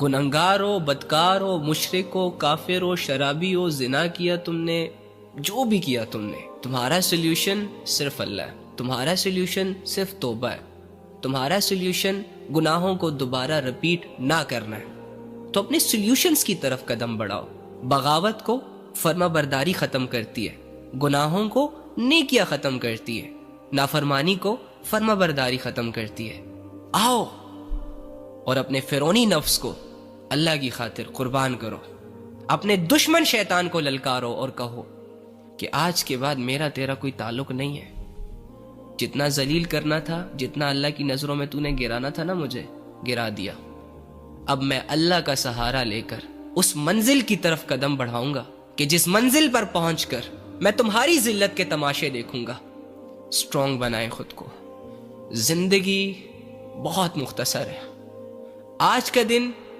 گنہگار ہو، بدکار ہو، مشرک ہو، کافر ہو، شرابی ہو، زنا کیا تم نے، جو بھی کیا تم نے، تمہارا سولوشن صرف اللہ ہے، تمہارا سولوشن صرف توبہ ہے، تمہارا سولوشن گناہوں کو دوبارہ رپیٹ نہ کرنا ہے۔ تو اپنے سولوشنز کی طرف قدم بڑھاؤ۔ بغاوت کو فرما برداری ختم کرتی ہے، گناہوں کو نیکیاں ختم کرتی ہے، نافرمانی کو فرما برداری ختم کرتی ہے۔ آؤ اور اپنے فرعونی نفس کو اللہ کی خاطر قربان کرو، اپنے دشمن شیطان کو للکارو اور کہو کہ آج کے بعد میرا تیرا کوئی تعلق نہیں ہے۔ جتنا ذلیل کرنا تھا، جتنا اللہ کی نظروں میں تو نے گرانا تھا نا، مجھے گرا دیا۔ اب میں اللہ کا سہارا لے کر اس منزل کی طرف قدم بڑھاؤں گا کہ جس منزل پر پہنچ کر میں تمہاری ذلت کے تماشے دیکھوں گا۔ اسٹرانگ بنائیں خود کو۔ زندگی بہت مختصر ہے۔ آج کا دن